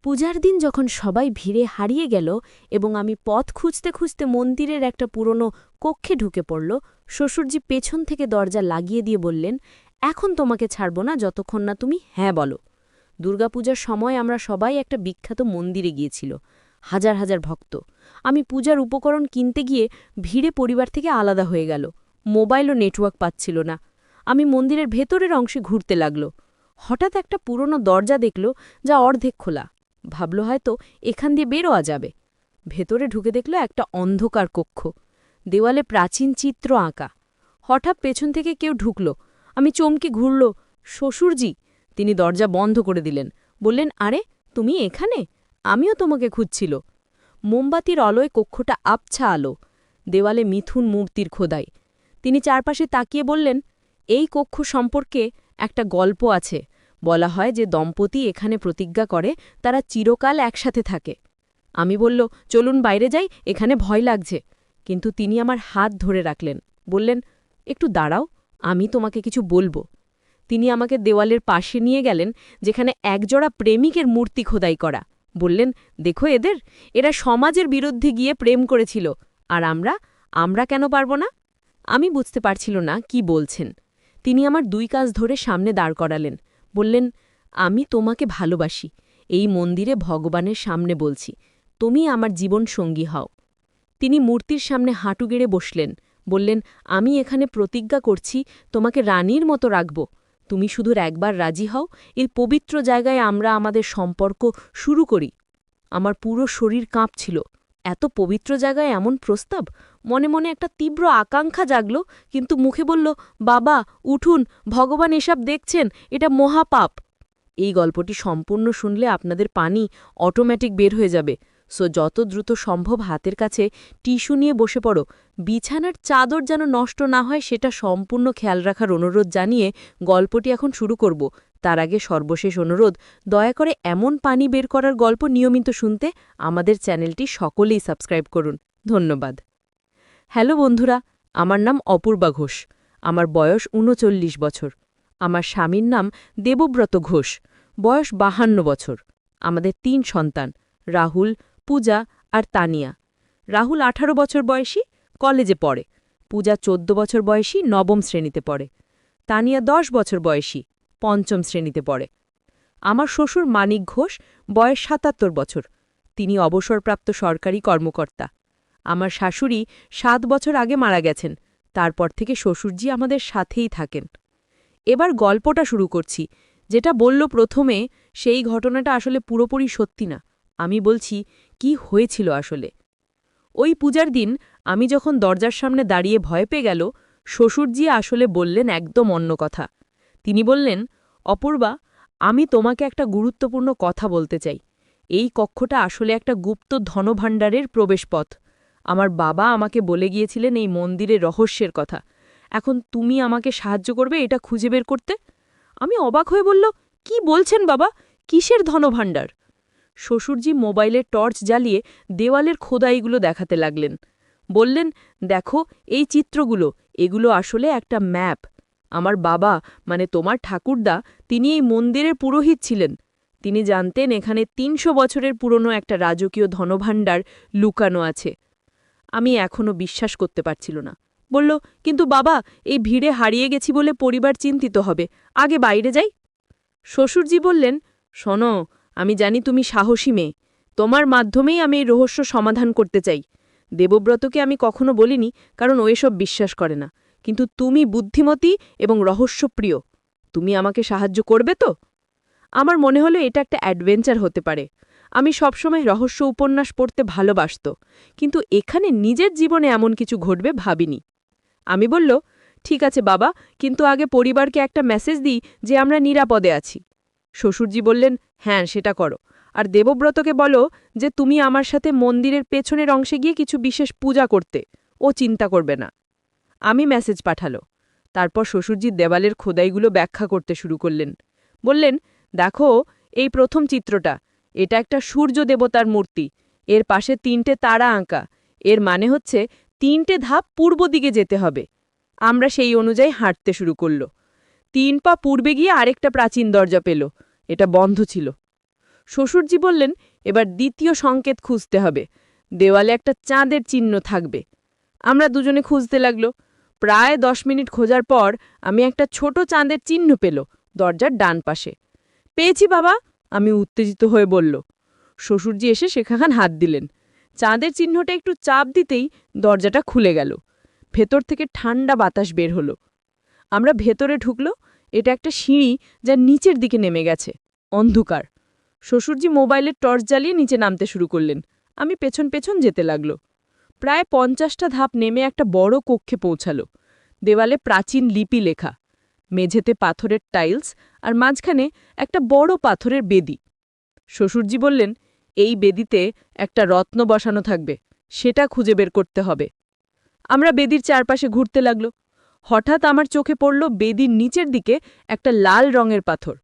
পূজার দিন যখন সবাই ভিড়ে হারিয়ে গেল এবং আমি পথ খুঁজতে খুঁজতে মন্দিরের একটা পুরনো কক্ষে ঢুকে পড়ল, শ্বশুরজি পেছন থেকে দরজা লাগিয়ে দিয়ে বললেন, এখন তোমাকে ছাড়ব না যতক্ষণ না তুমি হ্যাঁ বলো। দুর্গাপূজার সময় আমরা সবাই একটা বিখ্যাত মন্দিরে গিয়েছিল, হাজার হাজার ভক্ত। আমি পূজার উপকরণ কিনতে গিয়ে ভিড়ে পরিবার থেকে আলাদা হয়ে গেল, মোবাইলও নেটওয়ার্ক পাচ্ছিল না। আমি মন্দিরের ভেতরের অংশে ঘুরতে লাগল। হঠাৎ একটা পুরনো দরজা দেখল, যা অর্ধেক খোলা। ভাবল হয়তো এখান দিয়ে বেরোয়া যাবে। ভেতরে ঢুকে দেখল একটা অন্ধকার কক্ষ, দেওয়ালে প্রাচীন চিত্র আঁকা। হঠাৎ পেছন থেকে কেউ ঢুকল। আমি চমকে ঘুরল, শ্বশুরজি। তিনি দরজা বন্ধ করে দিলেন, বললেন, আরে তুমি এখানে? আমিও তোমাকে খুঁজছিল। মোমবাতির আলোয় কক্ষটা আবছা আলো, দেওয়ালে মিথুন মূর্তির খোদাই। তিনি চারপাশে তাকিয়ে বললেন, এই কক্ষ সম্পর্কে একটা গল্প আছে। বলা হয় যে দম্পতি এখানে প্রতিজ্ঞা করে তারা চিরকাল একসাথে থাকে। আমি বলল, চলুন বাইরে যাই, এখানে ভয় লাগছে। কিন্তু তিনি আমার হাত ধরে রাখলেন, বললেন, একটু দাঁড়াও, আমি তোমাকে কিছু বলবো। তিনি আমাকে দেওয়ালের পাশে নিয়ে গেলেন, যেখানে একজোড়া প্রেমিকের মূর্তি খোদাই করা। বললেন, দেখো এরা সমাজের বিরুদ্ধে গিয়ে প্রেম করেছিল, আর আমরা কেন পারব না? আমি বুঝতে পারছিল না কি বলছেন। তিনি আমার দুই কাজ ধরে সামনে দাঁড় করালেন, বললেন, আমি তোমাকে ভালোবাসি, এই মন্দিরে ভগবানের সামনে বলছি, তুমি আমার জীবন সঙ্গী হও। তিনি মূর্তির সামনে হাঁটু গেড়ে বসলেন, বললেন, আমি এখানে প্রতিজ্ঞা করছি তোমাকে রানীর মতো রাখব। তুমি শুধু একবার রাজি হও, এই পবিত্র জায়গায় আমরা আমাদের সম্পর্ক শুরু করি। আমার পুরো শরীর কাঁপছিল। এত পবিত্র জায়গায় এমন প্রস্তাব! মনে মনে একটা তীব্র আকাঙ্ক্ষা জাগল, কিন্তু মুখে বলল, বাবা উঠুন, ভগবান এসব দেখছেন, এটা মহাপাপ। এই গল্পটি সম্পূর্ণ শুনলে আপনাদের পানি অটোমেটিক বের হয়ে যাবে, সো যত দ্রুত সম্ভব হাতের কাছে টিস্যু নিয়ে বসে পড়ো। বিছানার চাদর যেন নষ্ট না হয় সেটা সম্পূর্ণ খেয়াল রাখার অনুরোধ জানিয়ে গল্পটি এখন শুরু করব। তার আগে সর্বশেষ অনুরোধ, দয়া করে এমন পানি বের করার গল্প নিয়মিত শুনতে আমাদের চ্যানেলটি সকলেই সাবস্ক্রাইব করুন। ধন্যবাদ। হ্যালো বন্ধুরা, আমার নাম অপূর্বা ঘোষ। আমার বয়স ৩৯ বছর। আমার স্বামীর নাম দেবব্রত ঘোষ, বয়স ৫২ বছর। আমাদের ৩ সন্তান, রাহুল, পূজা আর তানিয়া। রাহুল ১৮ বছর বয়সী, কলেজে পড়ে। পূজা ১৪ বছর বয়সী, নবম শ্রেণীতে পড়ে। তানিয়া ১০ বছর বয়সী, পঞ্চম শ্রেণীতে পড়ে। আমার শ্বশুর মানিক ঘোষ, বয়স ৭৭ বছর। তিনি অবসরপ্রাপ্ত সরকারি কর্মকর্তা। আমার শাশুড়ি ৭ বছর আগে মারা গেছেন, তারপর থেকে শ্বশুরজি আমাদের সাথেই থাকেন। এবার গল্পটা শুরু করছি। যেটা বলল প্রথমে, সেই ঘটনাটা আসলে পুরোপুরি সত্যি না। আমি বলছি কি হয়েছিল আসলে। ওই পূজার দিন আমি যখন দরজার সামনে দাঁড়িয়ে ভয় পেয়ে গেল, শ্বশুরজি আসলে বললেন একদম অন্য কথা। তিনি বললেন, অপূর্বা, আমি তোমাকে একটা গুরুত্বপূর্ণ কথা বলতে চাই। এই কক্ষটা আসলে একটা গুপ্ত ধনভাণ্ডারের প্রবেশপথ। আমার বাবা আমাকে বলে গিয়েছিলেন এই মন্দিরের রহস্যের কথা। এখন তুমি আমাকে সাহায্য করবে এটা খুঁজে বের করতে। আমি অবাক হয়ে বলল, কি বলছেন বাবা, কিসের ধনভাণ্ডার? শ্বশুরজি মোবাইলের টর্চ জ্বালিয়ে দেওয়ালের খোদাইগুলো দেখাতে লাগলেন। বললেন, দেখো এই চিত্রগুলো, এগুলো আসলে একটা ম্যাপ। আমার বাবা, মানে তোমার ঠাকুরদা, তিনি এই মন্দিরের পুরোহিত ছিলেন। তিনি জানতেন এখানে ৩০০ বছরের পুরনো একটা রাজকীয় ধনভাণ্ডার লুকানো আছে। আমি এখনও বিশ্বাস করতে পারছিল না। বলল, কিন্তু বাবা, এই ভিড়ে হারিয়ে গেছি বলে পরিবার চিন্তিত হবে, আগে বাইরে যাই। শ্বশুরজি বললেন, শোনো, আমি জানি তুমি সাহসী মেয়ে, তোমার মাধ্যমেই আমি এই রহস্য সমাধান করতে চাই। দেবব্রতকে আমি কখনো বলিনি, কারণ ও এসব বিশ্বাস করে না, কিন্তু তুমি বুদ্ধিমতী এবং রহস্যপ্রিয়। তুমি আমাকে সাহায্য করবে তো? আমার মনে হলো এটা একটা অ্যাডভেঞ্চার হতে পারে। আমি সবসময় রহস্য উপন্যাস পড়তে ভালোবাসত, কিন্তু এখানে নিজের জীবনে এমন কিছু ঘটবে ভাবিনি। আমি বলল, ঠিক আছে বাবা, কিন্তু আগে পরিবারকে একটা মেসেজ দিই যে আমরা নিরাপদে আছি। শ্বশুরজি বললেন, হ্যাঁ সেটা করো, আর দেবব্রতকে বলো যে তুমি আমার সাথে মন্দিরের পেছনের অংশে গিয়ে কিছু বিশেষ পূজা করতে, ও চিন্তা করবে না। আমি মেসেজ পাঠালো। তারপর শ্বশুরজি দেওয়ালের খোদাইগুলো ব্যাখ্যা করতে শুরু করলেন। বললেন, দেখো এই প্রথম চিত্রটা, এটা একটা সূর্য দেবতার মূর্তি, এর পাশে ৩টে তারা আঁকা। এর মানে হচ্ছে ৩টে ধাপ পূর্ব দিকে যেতে হবে। আমরা সেই অনুযায়ী হাঁটতে শুরু করল। ৩ পা পূর্বে গিয়ে আরেকটা প্রাচীন দরজা পেল, এটা বন্ধ ছিল। শ্বশুরজি বললেন, এবার দ্বিতীয় সংকেত খুঁজতে হবে। দেওয়ালে একটা চাঁদের চিহ্ন থাকবে। আমরা দুজনে খুঁজতে লাগলো। প্রায় 10 মিনিট খোঁজার পর আমি একটা ছোট চাঁদের চিহ্ন পেল দরজার ডান পাশে। পেয়েছি বাবা, আমি উত্তেজিত হয়ে বলল। শ্বশুরজি এসে সেখানে হাত দিলেন। চাঁদের চিহ্নটা একটু চাপ দিতেই দরজাটা খুলে গেল। ভেতর থেকে ঠান্ডা বাতাস বের হলো। আমরা ভেতরে ঢুকলো। এটা একটা সিঁড়ি যা নিচের দিকে নেমে গেছে, অন্ধকার। শ্বশুরজি মোবাইলের টর্চ জ্বালিয়ে নিচে নামতে শুরু করলেন। আমি পেছন পেছন যেতে লাগলো। প্রায় 50টা ধাপ নেমে একটা বড় কক্ষে পৌঁছালো। দেওয়ালে প্রাচীন লিপি লেখা, মেঝেতে পাথরের টাইলস, আর মাঝখানে একটা বড় পাথরের বেদি। শ্বশুরজি বললেন, এই বেদিতে একটা রত্ন বসানো থাকবে, সেটা খুঁজে বের করতে হবে। আমরা বেদির চারপাশে ঘুরতে লাগলো। হঠাৎ আমার চোখে পড়ল বেদির নিচের দিকে একটা লাল রঙের পাথর।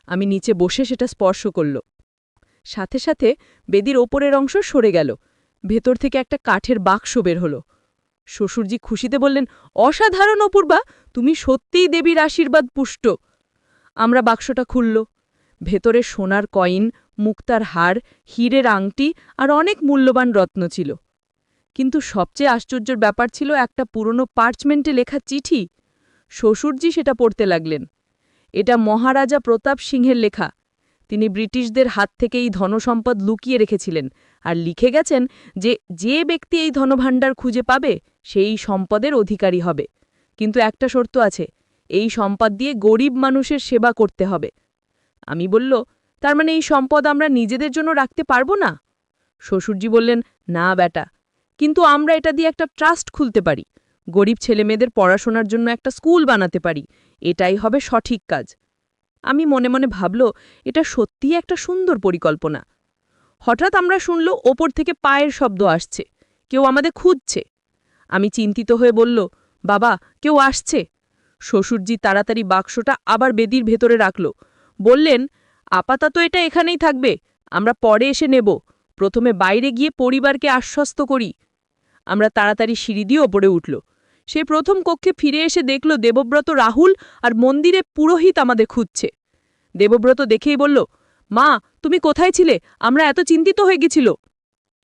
আমি নিচে বসে সেটা স্পর্শ করল। সাথে সাথে বেদির ওপরের অংশ সরে গেল। ভেতর থেকে একটা কাঠের বাক্স বের হলো। শ্বশুরজি খুশিতে বললেন, অসাধারণ অপূর্বা, তুমি সত্যিই দেবীর আশীর্বাদ পুষ্ট। আমরা বাক্সটা খুলল। ভেতরে সোনার কয়েন, মুক্তার হার, হীরের আংটি আর অনেক মূল্যবান রত্ন ছিল। কিন্তু সবচেয়ে আশ্চর্যের ব্যাপার ছিল একটা পুরনো পার্চমেন্টে লেখা চিঠি। শ্বশুরজি সেটা পড়তে লাগলেন। এটা মহারাজা প্রতাপ সিংহের লেখা। তিনি ব্রিটিশদের হাত থেকে এই ধনসম্পদ লুকিয়ে রেখেছিলেন আর লিখে গেছেন যে যে ব্যক্তি এই ধনভাণ্ডার খুঁজে পাবে সেই সম্পদের অধিকারী হবে। কিন্তু একটা শর্ত আছে, এই সম্পদ দিয়ে গরিব মানুষের সেবা করতে হবে। আমি বলল, তার মানে এই সম্পদ আমরা নিজেদের জন্য রাখতে পারবো না? শ্বশুরজি বললেন, না বেটা, কিন্তু আমরা এটা দিয়ে একটা ট্রাস্ট খুলতে পারি, গরিব ছেলেমেয়েদের পড়াশোনার জন্য একটা স্কুল বানাতে পারি। এটাই হবে সঠিক কাজ। আমি মনে মনে ভাবল, এটা সত্যিই একটা সুন্দর পরিকল্পনা। হঠাৎ আমরা শুনল ওপর থেকে পায়ের শব্দ আসছে, কেউ আমাদের খুঁজছে। আমি চিন্তিত হয়ে বলল, বাবা, কেউ আসছে। শ্বশুরজি তাড়াতাড়ি বাক্সটা আবার বেদির ভেতরে রাখল। বললেন, আপাতত এটা এখানেই থাকবে, আমরা পরে এসে নেব। প্রথমে বাইরে গিয়ে পরিবারকে আশ্বস্ত করি। আমরা তাড়াতাড়ি সিঁড়ি দিয়ে ওপরে উঠল। সে প্রথম কক্ষে ফিরে এসে দেখল দেবব্রত, রাহুল আর মন্দিরে পুরোহিত আমাদের খুঁজছে। দেবব্রত দেখেই বলল, মা, তুমি কোথায় ছিলে? আমরা এত চিন্তিত হয়ে গেছিল।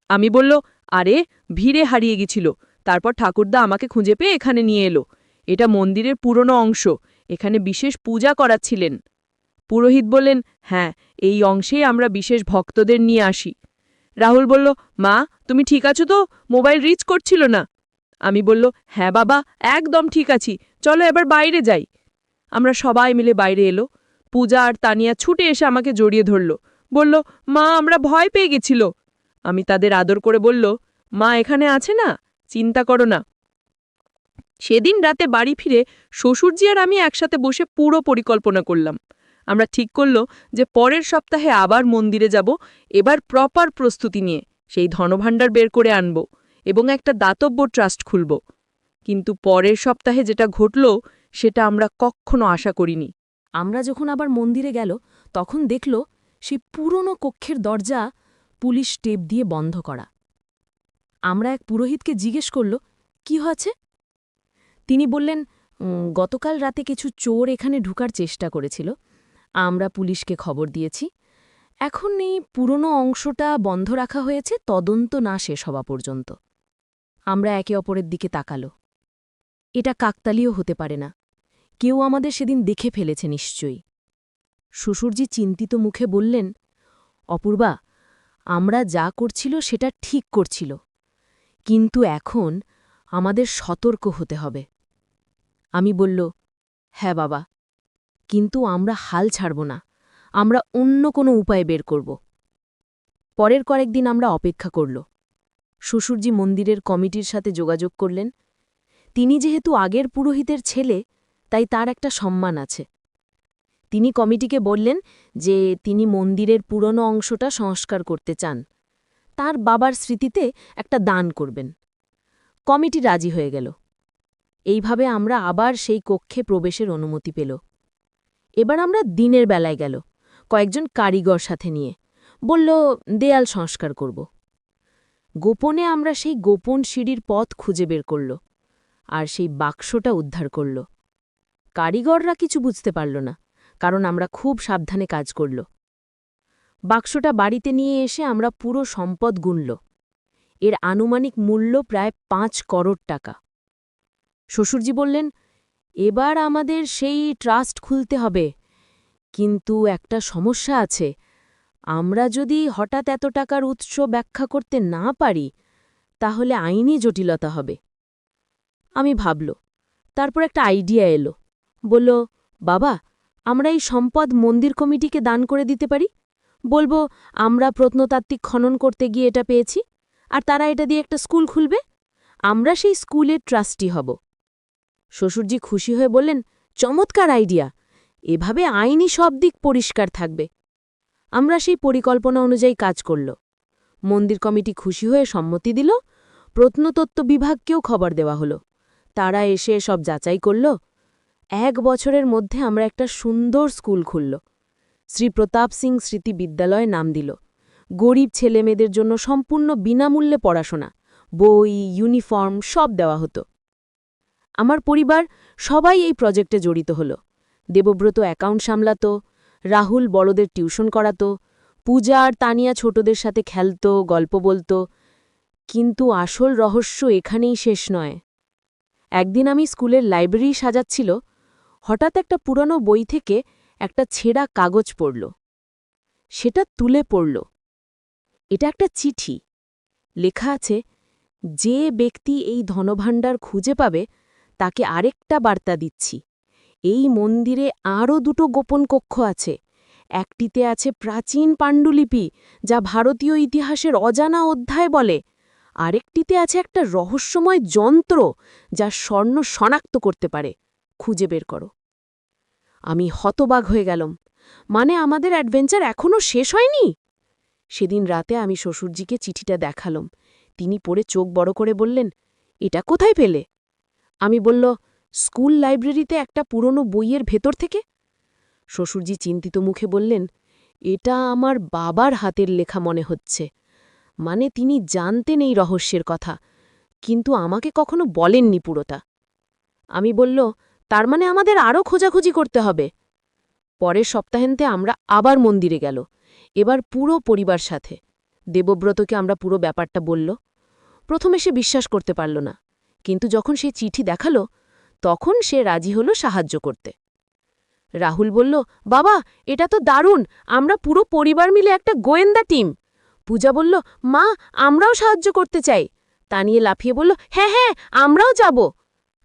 আমি বলল, আরে, ভিড়ে হারিয়ে গেছিল। তারপর ঠাকুরদা আমাকে খুঁজে পেয়ে এখানে নিয়ে এলো। এটা মন্দিরের পুরনো অংশ, এখানে বিশেষ পূজা করাচ্ছিলেন। পুরোহিত বললেন, হ্যাঁ, এই অংশেই আমরা বিশেষ ভক্তদের নিয়ে আসি। রাহুল বলল, মা, তুমি ঠিক আছো তো? মোবাইল রিচ করছিল না। আমি বলল, হ্যাঁ বাবা, একদম ঠিক আছি, চলো এবার বাইরে যাই। আমরা সবাই মিলে বাইরে এলো। পূজা আর তানিয়া ছুটে এসে আমাকে জড়িয়ে ধরল। বলল, মা, আমরা ভয় পেয়ে গেছিল। আমি তাদের আদর করে বলল, মা এখানে আছে না, চিন্তা করো না। সেদিন রাতে বাড়ি ফিরে শ্বশুরজি আর আমি একসাথে বসে পুরো পরিকল্পনা করলাম। আমরা ঠিক করল যে পরের সপ্তাহে আবার মন্দিরে যাব, এবার প্রপার প্রস্তুতি নিয়ে সেই ধনভাণ্ডার বের করে আনব এবং একটা দাতব্য ট্রাস্ট খুলব। কিন্তু পরের সপ্তাহে যেটা ঘটল সেটা আমরা কখনো আশা করিনি। আমরা যখন আবার মন্দিরে গেল তখন দেখল সেই পুরনো কক্ষের দরজা পুলিশ টেপ দিয়ে বন্ধ করা। আমরা এক পুরোহিতকে জিজ্ঞেস করল, কি হয়েছে? তিনি বললেন, গতকাল রাতে কিছু চোর এখানে ঢুকার চেষ্টা করেছিল। আমরা পুলিশকে খবর দিয়েছি। এখন এই পুরনো অংশটা বন্ধ রাখা হয়েছে তদন্ত না শেষ হওয়া পর্যন্ত। আমরা একে অপরের দিকে তাকালো। এটা কাকতালীয় হতে পারে না, কেউ আমাদের সেদিন দেখে ফেলেছে নিশ্চয়ই। শ্বশুরজি চিন্তিত মুখে বললেন, অপূর্বা, আমরা যা করছিল সেটা ঠিক করছিল, কিন্তু এখন আমাদের সতর্ক হতে হবে। আমি বলল, হ্যাঁ বাবা, কিন্তু আমরা হাল ছাড়ব না, আমরা অন্য কোনো উপায় বের করব। পরের কয়েকদিন আমরা অপেক্ষা করল। শ্বশুরজি মন্দিরের কমিটির সাথে যোগাযোগ করলেন। তিনি যেহেতু আগের পুরোহিতের ছেলে, তাই তার একটা সম্মান আছে। তিনি কমিটিকে বললেন যে তিনি মন্দিরের পুরনো অংশটা সংস্কার করতে চান, তার বাবার স্মৃতিতে একটা দান করবেন। কমিটি রাজি হয়ে গেল। এইভাবে আমরা আবার সেই কক্ষে প্রবেশের অনুমতি পেল। এবার আমরা দিনের বেলায় গেল, কয়েকজন কারিগর সাথে নিয়ে, বলল দেয়াল সংস্কার করব। গোপনে আমরা সেই গোপন সিঁড়ির পথ খুঁজে বের করল আর সেই বাক্সটা উদ্ধার করল। কারিগররা কিছু বুঝতে পারল না, কারণ আমরা খুব সাবধানে কাজ করল। বাক্সটা বাড়িতে নিয়ে এসে আমরা পুরো সম্পদ গুনল। এর আনুমানিক মূল্য প্রায় ৫ করোড় টাকা। শ্বশুরজি বললেন, এবার আমাদের সেই ট্রাস্ট খুলতে হবে, কিন্তু একটা সমস্যা আছে। আমরা যদি হঠাৎ এত টাকার উৎস ব্যাখ্যা করতে না পারি, তাহলে আইনি জটিলতা হবে। আমি ভাবল, তারপর একটা আইডিয়া এলো। বলল, বাবা, আমরা এই সম্পদ মন্দির কমিটিকে দান করে দিতে পারি। বলবো আমরা প্রত্নতাত্ত্বিক খনন করতে গিয়ে এটা পেয়েছি, আর তারা এটা দিয়ে একটা স্কুল খুলবে। আমরা সেই স্কুলের ট্রাস্টি হব। শ্বশুরজি খুশি হয়ে বললেন, চমৎকার আইডিয়া, এভাবে আইনি সব দিক পরিষ্কার থাকবে। আমরা সেই পরিকল্পনা অনুযায়ী কাজ করল। মন্দির কমিটি খুশি হয়ে সম্মতি দিল। প্রত্নতত্ত্ব বিভাগকেও খবর দেওয়া হলো। তারা এসে সব যাচাই করল। ১ বছরের মধ্যে আমরা একটা সুন্দর স্কুল খুলল। শ্রী প্রতাপ সিং স্মৃতি বিদ্যালয়ে নাম দিল। গরিব ছেলেমেয়েদের জন্য সম্পূর্ণ বিনামূল্যে পড়াশোনা, বই, ইউনিফর্ম সব দেওয়া হতো। আমার পরিবার সবাই এই প্রজেক্টে জড়িত হল। দেবব্রত অ্যাকাউন্ট সামলাত, রাহুল বড়দের টিউশন করাত, পূজা আর তানিয়া ছোটদের সাথে খেলত, গল্প বলত। কিন্তু আসল রহস্য এখানেই শেষ নয়। একদিন আমি স্কুলের লাইব্রেরি সাজাচ্ছিল, হঠাৎ একটা পুরনো বই থেকে একটা ছেঁড়া কাগজ পড়ল। সেটা তুলে পড়ল। এটা একটা চিঠি। লেখা আছে, যে ব্যক্তি এই ধনভাণ্ডার খুঁজে পাবে তাকে আরেকটা বার্তা দিচ্ছি। এই মন্দিরে আরও 2টো গোপন কক্ষ আছে। একটিতে আছে প্রাচীন পাণ্ডুলিপি, যা ভারতীয় ইতিহাসের অজানা অধ্যায় বলে। আরেকটিতে আছে একটা রহস্যময় যন্ত্র, যা স্বর্ণ শনাক্ত করতে পারে। খুঁজে বের করো। আমি হতবাক হয়ে গেলাম। মানে আমাদের অ্যাডভেঞ্চার এখনও শেষ হয়নি? সেদিন রাতে আমি শ্বশুরজিকে চিঠিটা দেখালাম। তিনি পড়ে চোখ বড় করে বললেন, এটা কোথায় পেলে? আমি বলল, স্কুল লাইব্রেরিতে একটা পুরনো বইয়ের ভেতর থেকে। শ্বশুরজি চিন্তিত মুখে বললেন, এটা আমার বাবার হাতের লেখা মনে হচ্ছে। মানে তিনি জানতেন এই রহস্যের কথা, কিন্তু আমাকে কখনো বলেননি পুরোটা। আমি বলল, তার মানে আমাদের আরও খোঁজাখুঁজি করতে হবে। পরের সপ্তাহান্তে আমরা আবার মন্দিরে গেল, এবার পুরো পরিবার সাথে। দেবব্রতকে আমরা পুরো ব্যাপারটা বলল। প্রথমে সে বিশ্বাস করতে পারল না, কিন্তু যখন সে চিঠি দেখালো, তখন সে রাজি হল সাহায্য করতে। রাহুল বলল, বাবা, এটা তো দারুণ, আমরা পুরো পরিবার মিলে একটা গোয়েন্দা টিম। পূজা বলল, মা, আমরাও সাহায্য করতে চাই। তানিয়ে লাফিয়ে বলল, হ্যাঁ হ্যাঁ, আমরাও যাব।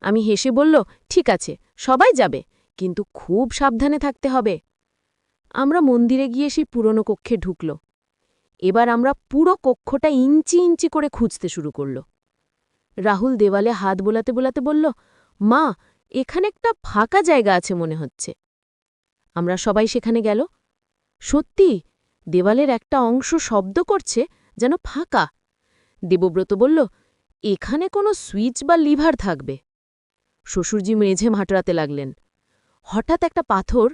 আমি হেসে বলল, ঠিক আছে, সবাই যাবে, কিন্তু খুব সাবধানে থাকতে হবে। আমরা মন্দিরে গিয়ে সেই পুরনো কক্ষে ঢুকল। এবার আমরা পুরো কক্ষটা ইঞ্চি ইঞ্চি করে খুঁজতে শুরু করল। রাহুল দেওয়ালে হাত বোলাতে বোলাতে বলল, মা, এখানে একটা ফাঁকা জায়গা আছে মনে হচ্ছে। আমরা সবাই সেখানে গেল। সত্যি, দেওয়ালের একটা অংশ শব্দ করছে, যেন ফাঁকা। দেবব্রত বলল, এখানে কোনো সুইচ বা লিভার থাকবে। শ্বশুরজি মেঝে মাটরাতে লাগলেন। হঠাৎ একটা পাথর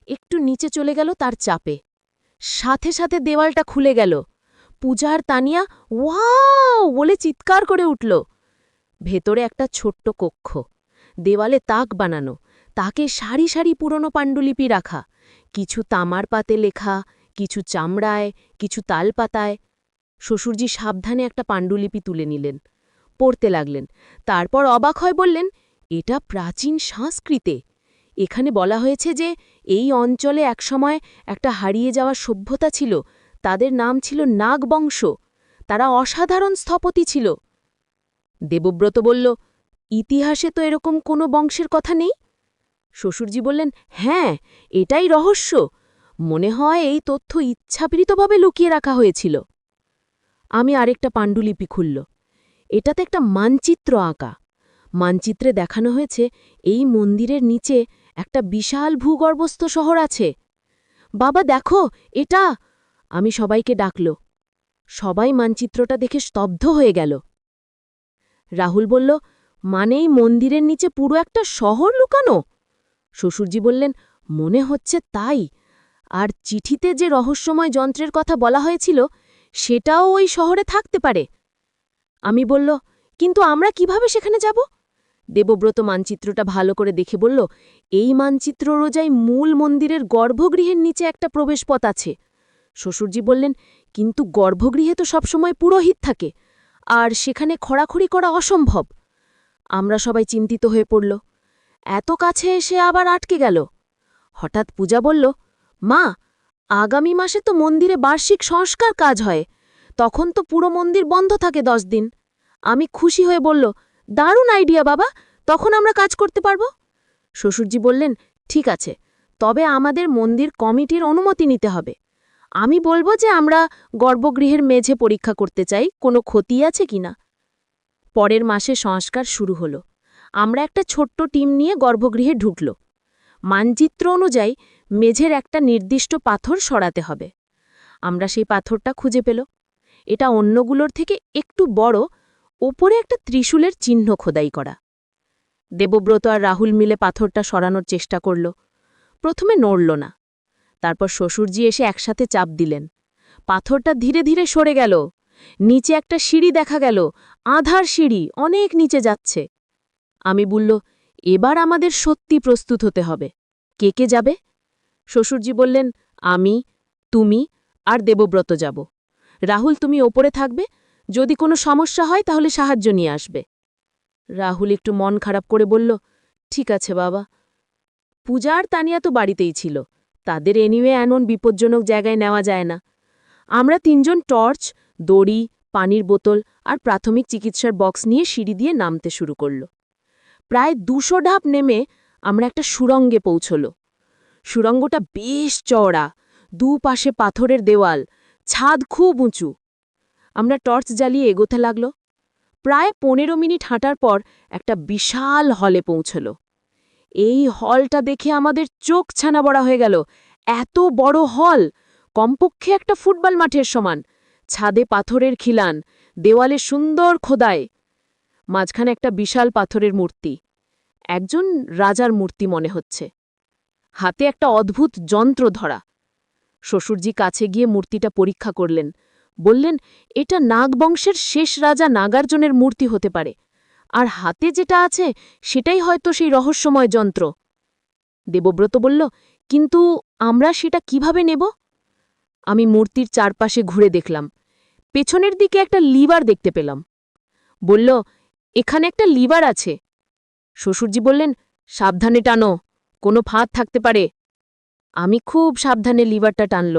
একটু নিচে চলে গেল তার চাপে। সাথে সাথে দেওয়ালটা খুলে গেল। পূজা আর তানিয়া ওয়াও বলে চিৎকার করে উঠল। ভেতরে একটা ছোট্ট কক্ষ, দেওয়ালে তাক বানানো, তাকে সারি সারি পুরনো পাণ্ডুলিপি রাখা, কিছু তামার পাতে লেখা, কিছু চামড়ায়, কিছু তালপাতায়। শ্বশুরজি সাবধানে একটা পাণ্ডুলিপি তুলে নিলেন, পড়তে লাগলেন। তারপর অবাক হয় বললেন, এটা প্রাচীন সংস্কৃতে। এখানে বলা হয়েছে যে এই অঞ্চলে একসময় একটা হারিয়ে যাওয়া সভ্যতা ছিল। তাদের নাম ছিল নাগবংশ। তারা অসাধারণ স্থপতি ছিল। দেবব্রত বলল, ইতিহাসে তো এরকম কোনো বংশের কথা নেই। শ্বশুরজি বললেন, হ্যাঁ, এটাই রহস্য। মনে হয় এই তথ্য ইচ্ছাকৃতভাবে লুকিয়ে রাখা হয়েছিল। আমি আরেকটা পাণ্ডুলিপি খুলল। এটাতে একটা মানচিত্র আঁকা। মানচিত্রে দেখানো হয়েছে এই মন্দিরের নিচে একটা বিশাল ভূগর্ভস্থ শহর আছে। বাবা, দেখো এটা। আমি সবাইকে ডাকল। সবাই মানচিত্রটা দেখে স্তব্ধ হয়ে গেল। রাহুল বলল, মানে এই মন্দিরের নিচে পুরো একটা শহর লুকানো? শ্বশুরজি বললেন, মনে হচ্ছে তাই। আর চিঠিতে যে রহস্যময় যন্ত্রের কথা বলা হয়েছিল, সেটাও ওই শহরে থাকতে পারে। আমি বলল, কিন্তু আমরা কিভাবে সেখানে যাব? দেবব্রত মানচিত্রটা ভালো করে দেখে বলল, এই মানচিত্র অনুযায়ী মূল মন্দিরের গর্ভগৃহের নিচে একটা প্রবেশপথ আছে। শ্বশুরজি বললেন, কিন্তু গর্ভগৃহে তো সবসময় পুরোহিত থাকে, আর সেখানে খড়াখড়ি করা অসম্ভব। আমরা সবাই চিন্তিত হয়ে পড়ল। এত কাছে এসে আবার আটকে গেল। হঠাৎ পূজা বলল, মা, আগামী মাসে তো মন্দিরে বার্ষিক সংস্কার কাজ হয়, তখন তো পুরো মন্দির বন্ধ থাকে 10 দিন। আমি খুশি হয়ে বলল, দারুণ আইডিয়া বাবা, তখন আমরা কাজ করতে পারব। শ্বশুরজি বললেন, ঠিক আছে, তবে আমাদের মন্দির কমিটির অনুমতি নিতে হবে। আমি বলবো যে আমরা গর্ভগৃহের মেঝে পরীক্ষা করতে চাই, কোনো ক্ষতি আছে কিনা। পরের মাসে সংস্কার শুরু হলো। আমরা একটা ছোট্ট টিম নিয়ে গর্ভগৃহে ঢুকল। মানচিত্র অনুযায়ী মেঝের একটা নির্দিষ্ট পাথর সরাতে হবে। আমরা সেই পাথরটা খুঁজে পেল। এটা অন্যগুলোর থেকে একটু বড়, ওপরে একটা ত্রিশূলের চিহ্ন খোদাই করা। দেবব্রত আর রাহুল মিলে পাথরটা সরানোর চেষ্টা করল। প্রথমে নড়ল না। তারপর শ্বশুরজি এসে একসাথে চাপ দিলেন। পাথরটা ধীরে ধীরে সরে গেল। নিচে একটা সিঁড়ি দেখা গেল, আধার সিঁড়ি, অনেক নিচে যাচ্ছে। আমি বলল, এবার আমাদের সত্যি প্রস্তুত হতে হবে। কে কে যাবে? শ্বশুরজি বললেন, আমি, তুমি আর দেবব্রত যাব। রাহুল, তুমি ওপরে থাকবে, যদি কোনো সমস্যা হয় তাহলে সাহায্য নিয়ে আসবে। রাহুল একটু মন খারাপ করে বলল, ঠিক আছে বাবা। পূজা আর তানিয়া তো বাড়িতেই ছিল, তাদের এনিওয়ে এমন বিপজ্জনক জায়গায় নেওয়া যায় না। আমরা 3 জন টর্চ, দড়ি, পানির বোতল আর প্রাথমিক চিকিৎসার বক্স নিয়ে সিঁড়ি দিয়ে নামতে শুরু করল। প্রায় 200 ধাপ নেমে আমরা একটা সুড়ঙ্গে পৌঁছল। সুড়ঙ্গটা বেশ চওড়া, দুপাশে পাথরের দেওয়াল, ছাদ খুব উঁচু। আমরা টর্চ জ্বালিয়ে এগোতে লাগল। প্রায় 15 মিনিট হাঁটার পর একটা বিশাল হলে পৌঁছল। এই হলটা দেখে আমাদের চোখ ছানাবড়া হয়ে গেল। এত বড় হল, কমপক্ষে একটা ফুটবল মাঠের সমান। ছাদে পাথরের খিলান, দেওয়ালে সুন্দর খোদাই। মাঝখানে একটা বিশাল পাথরের মূর্তি, একজন রাজার মূর্তি মনে হচ্ছে। হাতে একটা অদ্ভুত যন্ত্র ধরা। শ্বশুরজি কাছে গিয়ে মূর্তিটা পরীক্ষা করলেন। বললেন, এটা নাগবংশের শেষ রাজা নাগার্জুনের মূর্তি হতে পারে, আর হাতে যেটা আছে সেটাই হয়তো সেই রহস্যময় যন্ত্র। দেবব্রত বলল, কিন্তু আমরা সেটা কিভাবে নেব? আমি মূর্তির চারপাশে ঘুরে দেখলাম। পেছনের দিকে একটা লিভার দেখতে পেলাম। বলল, এখানে একটা লিভার আছে। শ্বশুরজি বললেন, সাবধানে টানো, কোনো ফাঁদ থাকতে পারে। আমি খুব সাবধানে লিভারটা টানল।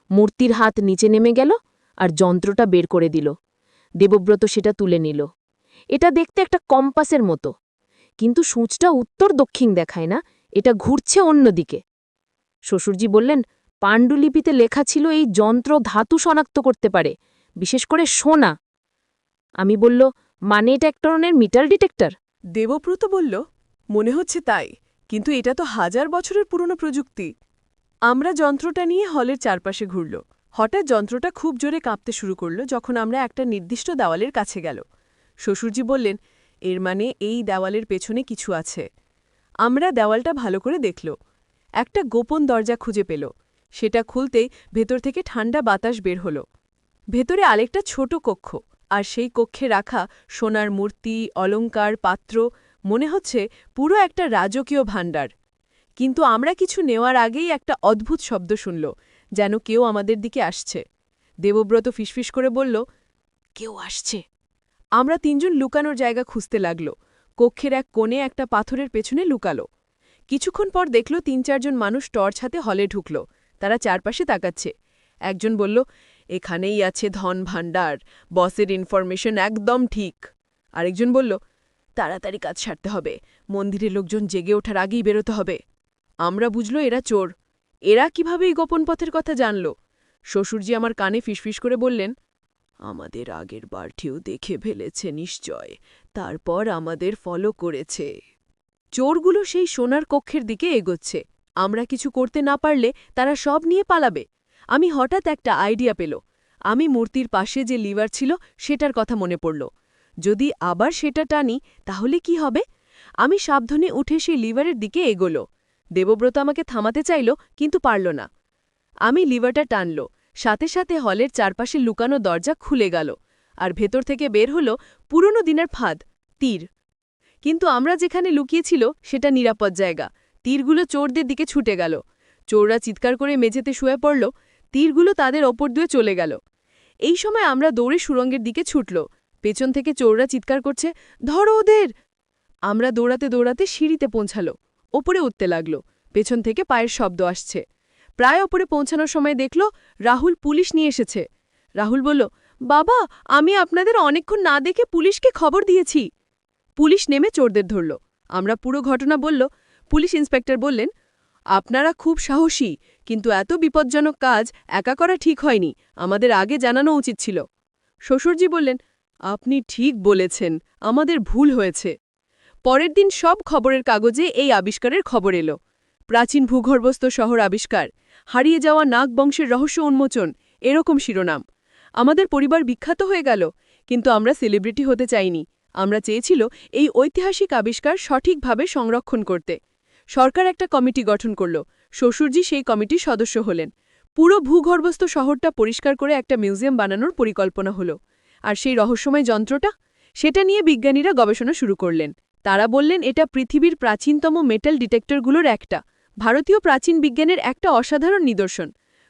মূর্তির হাত নিচে নেমে গেল আর যন্ত্রটা বের করে দিল। দেবব্রত সেটা তুলে নিল। এটা দেখতে একটা কম্পাসের মতো, কিন্তু সূঁচটা উত্তর দক্ষিণ দেখায় না, এটা ঘুরছে অন্যদিকে। শ্বশুরজি বললেন, পাণ্ডুলিপিতে লেখা ছিল এই যন্ত্র ধাতু শনাক্ত করতে পারে, বিশেষ করে সোনা। আমি বলল, মানে এটা এক ধরনের মিটাল ডিটেক্টর? দেবব্রত বলল, মনে হচ্ছে তাই, কিন্তু এটা তো 1000 বছরের পুরনো প্রযুক্তি। আমরা যন্ত্রটা নিয়ে হলের চারপাশে ঘুরল। হঠাৎ যন্ত্রটা খুব জোরে কাঁপতে শুরু করল যখন আমরা একটা নির্দিষ্ট দেওয়ালের কাছে গেল। শ্বশুরজি বললেন, এর মানে এই দেওয়ালের পেছনে কিছু আছে। আমরা দেওয়ালটা ভালো করে দেখল। একটা গোপন দরজা খুঁজে পেল। সেটা খুলতেই ভেতর থেকে ঠান্ডা বাতাস বের হল। ভেতরে আরেকটা ছোট কক্ষ, আর সেই কক্ষে রাখা সোনার মূর্তি, অলংকার, পাত্র, মনে হচ্ছে পুরো একটা রাজকীয় ভাণ্ডার। কিন্তু আমরা কিছু নেওয়ার আগেই একটা অদ্ভুত শব্দ শুনল, যেন কেউ আমাদের দিকে আসছে। দেবব্রত ফিসফিস করে বলল, কেউ আসছে। আমরা 3 জন লুকানোর জায়গা খুঁজতে লাগল। কক্ষের এক কোণে একটা পাথরের পেছনে লুকালো। কিছুক্ষণ পর দেখল 3-4 জন মানুষ টর্চ হাতে হলে ঢুকল। তারা চারপাশে তাকাচ্ছে। একজন বলল, এখানেই আছে ধন ভাণ্ডার, বসের ইনফরমেশন একদম ঠিক। আরেকজন বলল, তাড়াতাড়ি কাজ সারতে হবে, মন্দিরের লোকজন জেগে ওঠার আগেই বেরোতে হবে। আমরা বুঝল এরা চোর। এরা কিভাবে এই গোপন পথের কথা জানল? শ্বশুরজি আমার কানে ফিসফিস করে বললেন, আমাদের আগের বারটিও দেখে ফেলেছে নিশ্চয়, তারপর আমাদের ফলো করেছে। চোরগুলো সেই সোনার কক্ষের দিকে এগোচ্ছে। আমরা কিছু করতে না পারলে তারা সব নিয়ে পালাবে। আমি হঠাৎ একটা আইডিয়া পেল। আমি মূর্তির পাশে যে লিভার ছিল সেটার কথা মনে পড়ল। যদি আবার সেটা টানি তাহলে কি হবে? আমি সাবধানে উঠে সেই লিভারের দিকে এগোল। দেবব্রত আমাকে থামাতে চাইল, কিন্তু পারল না। আমি লিভারটা টানল, সাথে সাথে হলের চারপাশে লুকানো দরজা খুলে গেল, আর ভেতর থেকে বের হল পুরনো দিনের ফাঁদ, তীর। কিন্তু আমরা যেখানে লুকিয়েছিল সেটা নিরাপদ জায়গা। তীরগুলো চোরদের দিকে ছুটে গেল। চোররা চিৎকার করে মেঝেতে শুয়ে পড়ল। তীরগুলো তাদের ওপর দিয়ে চলে গেল। এই সময় আমরা দৌড়ে সুড়ঙ্গের দিকে ছুটল। পেছন থেকে চোররা চিৎকার করছে, ধরো ওদের! আমরা দৌড়াতে দৌড়াতে সিঁড়িতে পৌঁছালো। ওপরে উঠতে লাগলো। পেছন থেকে পায়ের শব্দ আসছে। প্রায় ওপরে পৌঁছানোর সময় দেখল রাহুল পুলিশ নিয়ে এসেছে। রাহুল বলল, বাবা, আমি আপনাদের অনেকক্ষণ না দেখে পুলিশকে খবর দিয়েছি। পুলিশ নেমে চোরদের ধরল। আমরা পুরো ঘটনা বলল। পুলিশ ইন্সপেক্টর বললেন, আপনারা খুব সাহসী, কিন্তু এত বিপজ্জনক কাজ একা করা ঠিক হয়নি, আমাদের আগে জানানো উচিত ছিল। শ্বশুরজি বললেন, আপনি ঠিক বলেছেন, আমাদের ভুল হয়েছে। পরের দিন সব খবরের কাগজে এই আবিষ্কারের খবর এলো। প্রাচীন ভূগর্ভস্থ শহর আবিষ্কার, হারিয়ে যাওয়া নাগ বংশের রহস্য উন্মোচন, এরকম শিরোনাম। আমাদের পরিবার বিখ্যাত হয়ে গেল, কিন্তু আমরা সেলিব্রিটি হতে চাইনি। আমরা চেয়েছিল এই ঐতিহাসিক আবিষ্কার সঠিকভাবে সংরক্ষণ করতে। সরকার একটা কমিটি গঠন করল। শ্বশুরজি সেই কমিটির সদস্য হলেন। পুরো ভূগর্ভস্থ শহরটা পরিষ্কার করে একটা মিউজিয়াম বানানোর পরিকল্পনা হলো। আর সেই রহস্যময় যন্ত্রটা, সেটা নিয়ে বিজ্ঞানীরা গবেষণা শুরু করলেন। তারা বললেন এটা পৃথিবীর প্রাচীনতম মেটাল ডিটেক্টরগুলোর একটা, ভারতীয় প্রাচীন বিজ্ঞানের একটা অসাধারণ নিদর্শন।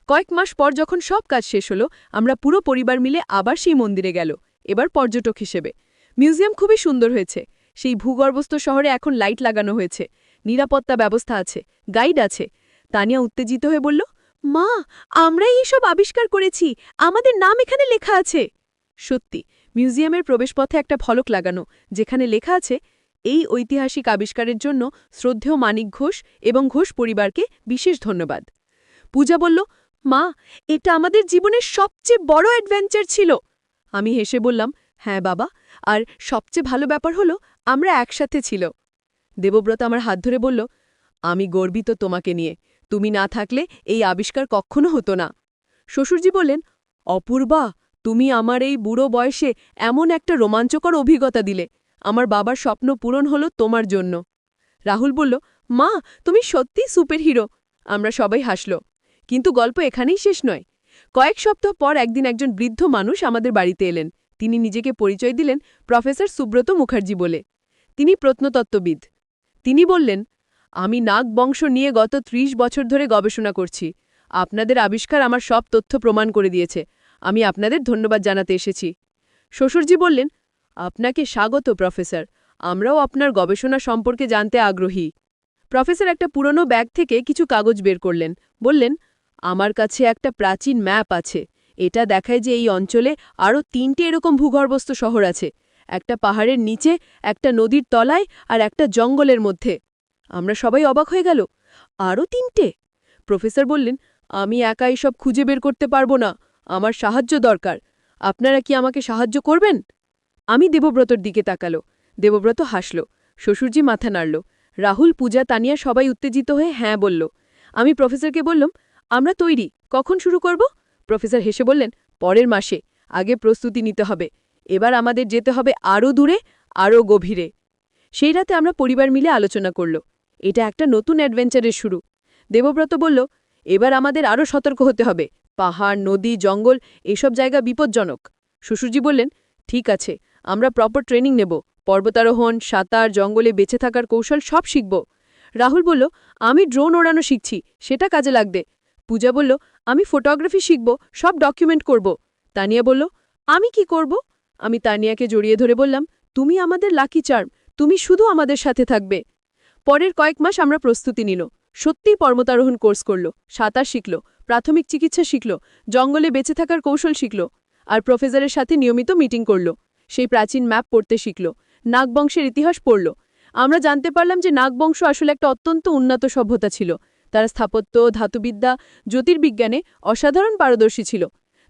কয়েক মাস পর যখন সব কাজ শেষ হলো, আমরা পুরো পরিবার মিলে আবার সেই মন্দিরে গেল, এবার পর্যটক হিসেবে। মিউজিয়াম খুবই সুন্দর হয়েছে। সেই ভূগর্ভস্থ শহরে এখন লাইট লাগানো হয়েছে, নিরাপত্তা ব্যবস্থা আছে, গাইড আছে। তানিয়া উত্তেজিত হয়ে বলল, মা, আমরাই এইসব আবিষ্কার করেছি, আমাদের নাম এখানে লেখা আছে। সত্যি, মিউজিয়ামের প্রবেশপথে একটা ফলক লাগানো, যেখানে লেখা আছে, এই ঐতিহাসিক আবিষ্কারের জন্য শ্রদ্ধেয় মানিক ঘোষ এবং ঘোষ পরিবারকে বিশেষ ধন্যবাদ। পূজা বলল, মা, এটা আমাদের জীবনের সবচেয়ে বড় অ্যাডভেঞ্চার ছিল। আমি হেসে বললাম, হ্যাঁ বাবা, আর সবচেয়ে ভালো ব্যাপার হলো আমরা একসাথে ছিল। দেবব্রত আমার হাত ধরে বলল, আমি গর্বিত তোমাকে নিয়ে, তুমি না থাকলে এই আবিষ্কার কখনো হতো না। শ্বশুরজি বললেন, অপূর্বা, তুমি আমার এই বুড়ো বয়সে এমন একটা রোমাঞ্চকর অভিজ্ঞতা দিলে। আমার বাবার স্বপ্ন পূরণ হলো তোমার জন্য। রাহুল বলল, মা, তুমি সত্যি সুপার হিরো। আমরা সবাই হাসল। কিন্তু গল্প এখানেই শেষ নয়। কয়েক সপ্তাহ পর একদিন একজন বৃদ্ধ মানুষ আমাদের বাড়িতে এলেন। তিনি নিজেকে পরিচয় দিলেন প্রফেসর সুব্রত মুখার্জি বলে। তিনি প্রত্নতত্ত্ববিদ। তিনি বললেন, আমি নাগ বংশ নিয়ে গত ৩০ বছর ধরে গবেষণা করছি। আপনাদের আবিষ্কার আমার সব তথ্য প্রমাণ করে দিয়েছে। আমি আপনাদের ধন্যবাদ জানাতে এসেছি। শ্বশুরজি বললেন, আপনাকে স্বাগত প্রফেসর, আমরাও আপনার গবেষণা সম্পর্কে জানতে আগ্রহী। প্রফেসর একটা পুরনো ব্যাগ থেকে কিছু কাগজ বের করলেন। বললেন, আমার কাছে একটা প্রাচীন ম্যাপ আছে। এটা দেখায় যে এই অঞ্চলে আরও ৩টে এরকম ভূগর্ভস্থ শহর আছে, একটা পাহাড়ের নিচে, একটা নদীর তলায়, আর একটা জঙ্গলের মধ্যে। আমরা সবাই অবাক হয়ে গেল, আরও ৩টে? প্রফেসর বললেন, আমি একা এসব খুঁজে বের করতে পারবো না, আমার সাহায্য দরকার। আপনারা কি আমাকে সাহায্য করবেন? আমি দেবব্রতর দিকে তাকালো। দেবব্রত হাসল। শ্বশুরজি মাথা নাড়ল। রাহুল, পূজা, তানিয়া সবাই উত্তেজিত হয়ে হ্যাঁ বলল। আমি প্রফেসরকে বললাম, আমরা তৈরি, কখন শুরু করব? প্রফেসর হেসে বললেন, পরের মাসে, আগে প্রস্তুতি নিতে হবে। এবার আমাদের যেতে হবে আরও দূরে, আরও গভীরে। সেই রাতে আমরা পরিবার মিলে আলোচনা করল। এটা একটা নতুন অ্যাডভেঞ্চারের শুরু। দেবব্রত বলল, এবার আমাদের আরও সতর্ক হতে হবে। পাহাড়, নদী, জঙ্গল, এসব জায়গা বিপজ্জনক। শ্বশুরজি বললেন, ঠিক আছে, আমরা প্রপার ট্রেনিং নেব, পর্বতারোহণ, সাঁতার, জঙ্গলে বেঁচে থাকার কৌশল সব শিখব। রাহুল বলল, আমি ড্রোন ওড়ানো শিখছি, সেটা কাজে লাগবে। পূজা বলল, আমি ফটোগ্রাফি শিখব, সব ডকুমেন্ট করব। তানিয়া বলল, আমি কি করব? আমি তানিয়াকে জড়িয়ে ধরে বললাম, তুমি আমাদের লাকি চার্ম, তুমি শুধু আমাদের সাথে থাকবে। পরের কয়েক মাস আমরা প্রস্তুতি নিল। সত্যিই পর্বতারোহণ কোর্স করল, সাঁতার শিখল, প্রাথমিক চিকিৎসা শিখল, জঙ্গলে বেঁচে থাকার কৌশল শিখল, আর প্রফেসরের সাথে নিয়মিত মিটিং করল। সেই প্রাচীন ম্যাপ পড়তে শিখল, নাগবংশের ইতিহাস পড়ল। আমরা জানতে পারলাম যে নাগবংশ আসলে একটা অত্যন্ত উন্নত সভ্যতা ছিল। তারা স্থাপত্য, ধাতুবিদ্যা, জ্যোতির্বিজ্ঞানে অসাধারণ পারদর্শী ছিল।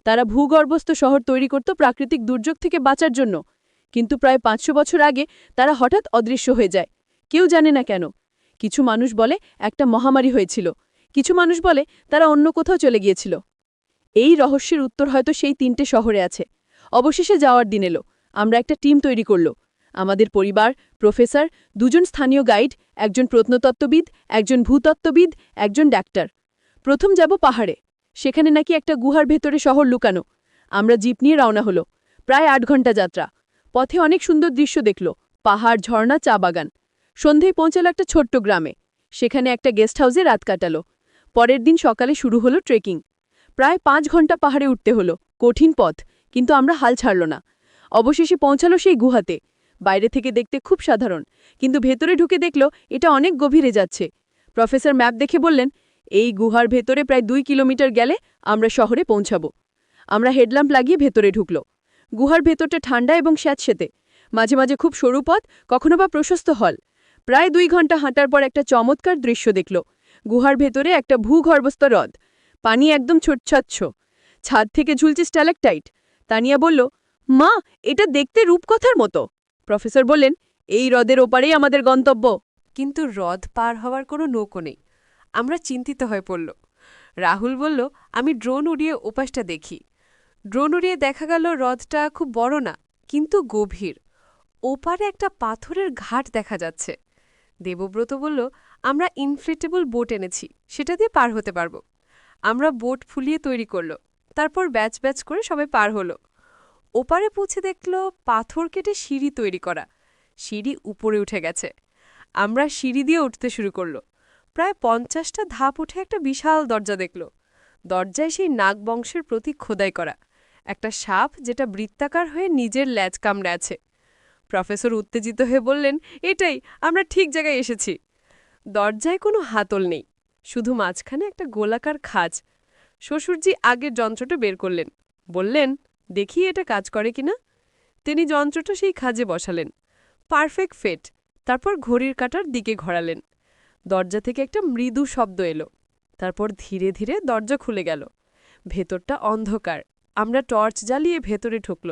তারা ভূগর্ভস্থ শহর তৈরি করত প্রাকৃতিক দুর্যোগ থেকে বাঁচার জন্য। কিন্তু প্রায় ৫০০ বছর আগে তারা হঠাৎ অদৃশ্য হয়ে যায়। কেউ জানে না কেন। কিছু মানুষ বলে একটা মহামারী হয়েছিল, কিছু মানুষ বলে তারা অন্য কোথাও চলে গিয়েছিল। এই রহস্যের উত্তর হয়তো সেই ৩টে শহরে আছে। অবশেষে যাওয়ার দিন এলো। আমরা একটা টিম তৈরি করল। আমাদের পরিবার, প্রফেসর, ২জন স্থানীয় গাইড, একজন প্রত্নতত্ত্ববিদ, একজন ভূতত্ত্ববিদ, একজন ডাক্তার। প্রথম যাব পাহাড়ে। সেখানে নাকি একটা গুহার ভেতরে শহর লুকানো। আমরা জিপ নিয়ে রওনা হলো। প্রায় ৮ ঘন্টা যাত্রা। পথে অনেক সুন্দর দৃশ্য দেখল, পাহাড়, ঝর্ণা, চা বাগান। সন্ধেয় পৌঁছাল একটা ছোট্ট গ্রামে। সেখানে একটা গেস্ট হাউসে রাত কাটালো। পরের দিন সকালে শুরু হলো ট্রেকিং। প্রায় 5 ঘন্টা পাহাড়ে উঠতে হলো, কঠিন পথ, কিন্তু আমরা হাল ছাড়ল না। অবশেষে পৌঁছালো সেই গুহাতে। বাইরে থেকে দেখতে খুব সাধারণ, কিন্তু ভেতরে ঢুকে দেখল এটা অনেক গভীরে যাচ্ছে। প্রফেসর ম্যাপ দেখে বললেন, এই গুহার ভেতরে প্রায় 2 কিলোমিটার গেলে আমরা শহরে পৌঁছাবো। আমরা হেডল্যাম্প লাগিয়ে ভেতরে ঢুকল। গুহার ভেতরটা ঠান্ডা এবং স্যাঁতসেঁতে, মাঝে মাঝে খুব সরু পথ, কখনো বা প্রশস্ত হল। প্রায় 2 ঘন্টা হাঁটার পর একটা চমৎকার দৃশ্য দেখল। গুহার ভেতরে একটা ভূগর্ভস্থ হ্রদ, পানি একদম ছোটছাচ্ছ, ছাদ থেকে ঝুলছে স্ট্যালাকটাইট। তানিয়া বলল, মা, এটা দেখতে রূপকথার মতো। প্রফেসর বললেন, এই হ্রদের ওপারেই আমাদের গন্তব্য। কিন্তু হ্রদ পার হওয়ার কোনো নৌকো নেই। আমরা চিন্তিত হয়ে পড়ল। রাহুল বলল, আমি ড্রোন উড়িয়ে ওপাশটা দেখি। ড্রোন উড়িয়ে দেখা গেল হ্রদটা খুব বড় না, কিন্তু গভীর। ওপারে একটা পাথরের ঘাট দেখা যাচ্ছে। দেবব্রত বলল, আমরা ইনফ্লেটেবল বোট এনেছি, সেটা দিয়ে পার হতে পারব। আমরা বোট ফুলিয়ে তৈরি করল, তারপর ব্যাচ ব্যাচ করে সবাই পার হলো। ওপারে পৌঁছে দেখল পাথর কেটে সিঁড়ি তৈরি করা। সিঁড়ি উপরে উঠে গেছে। আমরা সিঁড়ি দিয়ে উঠতে শুরু করল। প্রায় 50টা ধাপ উঠে একটা বিশাল দরজা দেখল। দরজায় সেই নাগবংশের প্রতীক খোদাই করা, একটা সাপ যেটা বৃত্তাকার হয়ে নিজের ল্যাজ কামড়ে আছে। প্রফেসর উত্তেজিত হয়ে বললেন, এটাই, আমরা ঠিক জায়গায় এসেছি। দরজায় কোনো হাতল নেই, শুধু মাঝখানে একটা গোলাকার খাঁজ। শ্বশুরজি আগের যন্ত্রটা বের করলেন, বললেন, দেখি এটা কাজ করে কিনা। তিনি যন্ত্রটা সেই খাঁজে বসালেন। Perfect fit. তারপর ঘড়ির কাঁটার দিকে ঘোরালেন। দরজা থেকে একটা মৃদু শব্দ এলো। তারপর ধীরে ধীরে দরজা খুলে গেল। ভেতরটা অন্ধকার। আমরা টর্চ জ্বালিয়ে ভেতরে ঢুকল।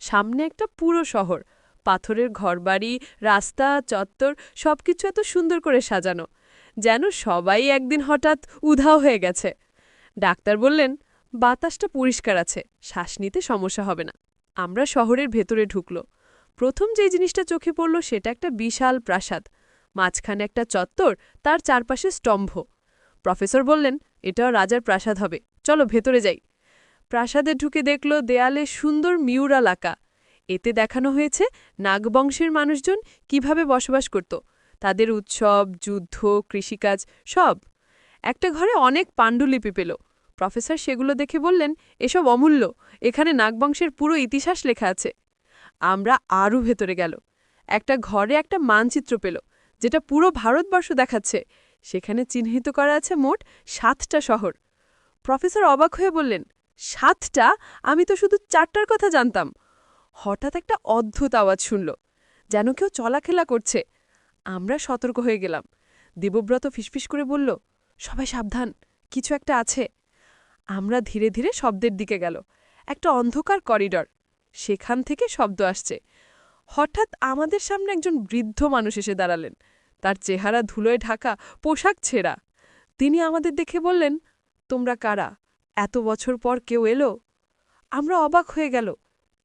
সামনে একটা পুরো শহর, পাথরের ঘরবাড়ি, রাস্তা, চত্বর, সবকিছু এত সুন্দর করে সাজানো, যেন সবাই একদিন হঠাৎ উধাও হয়ে গেছে। ডাক্তার বললেন, বাতাসটা পরিষ্কার আছে, শ্বাস নিতে সমস্যা হবে না। আমরা শহরের ভেতরে ঢুকল। প্রথম যে জিনিসটা চোখে পড়ল সেটা একটা বিশাল প্রাসাদ, মাঝখানে একটা চত্বর, তার চারপাশে স্তম্ভ। প্রফেসর বললেন, এটাও রাজার প্রাসাদ হবে, চলো ভেতরে যাই। প্রাসাদে ঢুকে দেখল দেয়ালে সুন্দর মিউরাল আঁকা। এতে দেখানো হয়েছে নাগবংশের মানুষজন কিভাবে বসবাস করত, তাদের উৎসব, যুদ্ধ, কৃষিকাজ, সব। একটা ঘরে অনেক পাণ্ডুলিপি পেল। প্রফেসর সেগুলো দেখে বললেন, এসব অমূল্য, এখানে নাগবংশের পুরো ইতিহাস লেখা আছে। আমরা আরও ভেতরে গেল। একটা ঘরে একটা মানচিত্র পেল, যেটা পুরো ভারতবর্ষ দেখাচ্ছে। সেখানে চিহ্নিত করা আছে মোট 7টা শহর। প্রফেসর অবাক হয়ে বললেন, 7টা? আমি তো শুধু 4টার কথা জানতাম। হঠাৎ একটা অদ্ভুত আওয়াজ শুনল, যেন কেউ চলাখেলা করছে। আমরা সতর্ক হয়ে গেলাম। দেবব্রত ফিসফিস করে বলল, সবাই সাবধান, কিছু একটা আছে। আমরা ধীরে ধীরে শব্দের দিকে গেল। একটা অন্ধকার করিডর, সেখান থেকে শব্দ আসছে। হঠাৎ আমাদের সামনে একজন বৃদ্ধ মানুষ এসে দাঁড়ালেন। তার চেহারা ধুলোয় ঢাকা, পোশাক ছেঁড়া। তিনি আমাদের দেখে বললেন, তোমরা কারা? এত বছর পর কেউ এলো? আমরা অবাক হয়ে গেল,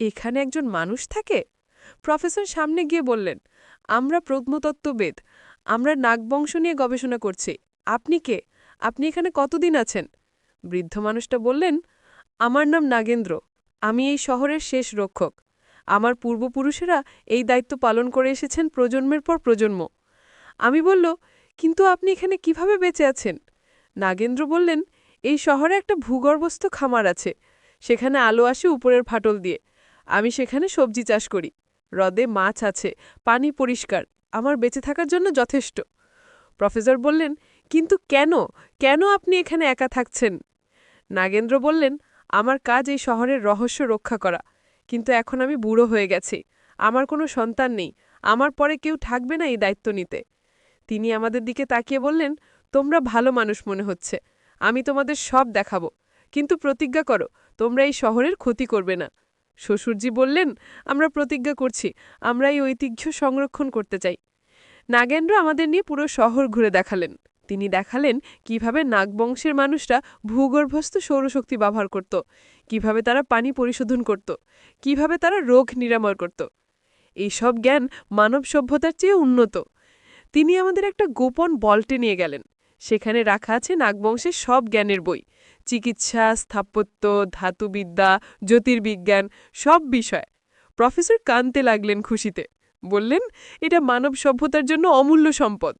এখানে একজন মানুষ থাকে? প্রফেসর সামনে গিয়ে বললেন, আমরা প্রত্নতত্ত্ববিদ, আমরা নাগবংশ নিয়ে গবেষণা করছি। আপনি কে? আপনি এখানে কতদিন আছেন? বৃদ্ধ মানুষটা বললেন, আমার নাম নাগেন্দ্র, আমি এই শহরের শেষ রক্ষক। আমার পূর্বপুরুষেরা এই দায়িত্ব পালন করে এসেছেন প্রজন্মের পর প্রজন্ম। আমি বলল, কিন্তু আপনি এখানে কিভাবে বেঁচে আছেন? নাগেন্দ্র বললেন, এই শহরে একটা ভূগর্ভস্থ খামার আছে, সেখানে আলো আসে উপরের ফাটল দিয়ে। আমি সেখানে সবজি চাষ করি। হ্রদে মাছ আছে, পানি পরিষ্কার, আমার বেঁচে থাকার জন্য যথেষ্ট। প্রফেসর বললেন, কিন্তু কেন কেন আপনি এখানে একা থাকছেন? নাগেন্দ্র বললেন, আমার কাজ এই শহরের রহস্য রক্ষা করা, কিন্তু এখন আমি বুড়ো হয়ে গেছি, আমার কোনো সন্তান নেই, আমার পরে কেউ থাকবে না এই দায়িত্ব নিতে। তিনি আমাদের দিকে তাকিয়ে বললেন, তোমরা ভালো মানুষ মনে হচ্ছে, আমি তোমাদের সব দেখাবো, কিন্তু প্রতিজ্ঞা করো তোমরা এই শহরের ক্ষতি করবে না। শ্বশুরজি বললেন, আমরা প্রতিজ্ঞা করছি, আমরা এই ঐতিহ্য সংরক্ষণ করতে চাই। নাগেন্দ্র আমাদের নিয়ে পুরো শহর ঘুরে দেখালেন। তিনি দেখালেন কিভাবে নাগবংশের মানুষরা ভূগর্ভস্থ সৌরশক্তি ব্যবহার করত, কিভাবে তারা পানি পরিশোধন করত, কিভাবে তারা রোগ নিরাময় করত। এই সব জ্ঞান মানব সভ্যতার চেয়ে উন্নত। তিনি আমাদের একটা গোপন বল্টে নিয়ে গেলেন। সেখানে রাখা আছে নাগবংশের সব জ্ঞানের বই, চিকিৎসা, স্থাপত্য, ধাতুবিদ্যা, জ্যোতির্বিজ্ঞান, সব বিষয়। প্রফেসর কাঁদতে লাগলেন খুশিতে, বললেন, এটা মানব সভ্যতার জন্য অমূল্য সম্পদ।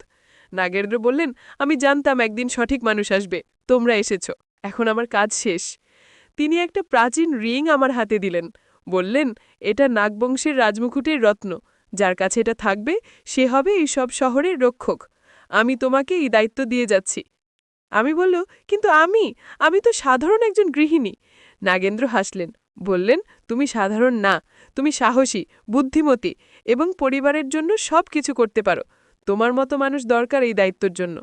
নাগেন্দ্র বললেন, আমি জানতাম একদিন সঠিক মানুষ আসবে, তোমরা এসেছ, এখন আমার কাজ শেষ। তিনি একটা প্রাচীন রিং আমার হাতে দিলেন। বললেন, এটা নাগবংশের রাজমুকুটের রত্ন। যার কাছে এটা থাকবে সে হবে এই সব শহরের রক্ষক। আমি তোমাকে এই দায়িত্ব দিয়ে যাচ্ছি। আমি বলল, কিন্তু আমি তো সাধারণ একজন গৃহিণী। নাগেন্দ্র হাসলেন, বললেন, তুমি সাধারণ না, তুমি সাহসী, বুদ্ধিমতী এবং পরিবারের জন্য সব কিছু করতে পারো। তোমার মতো মানুষ দরকার এই দায়িত্বের জন্য।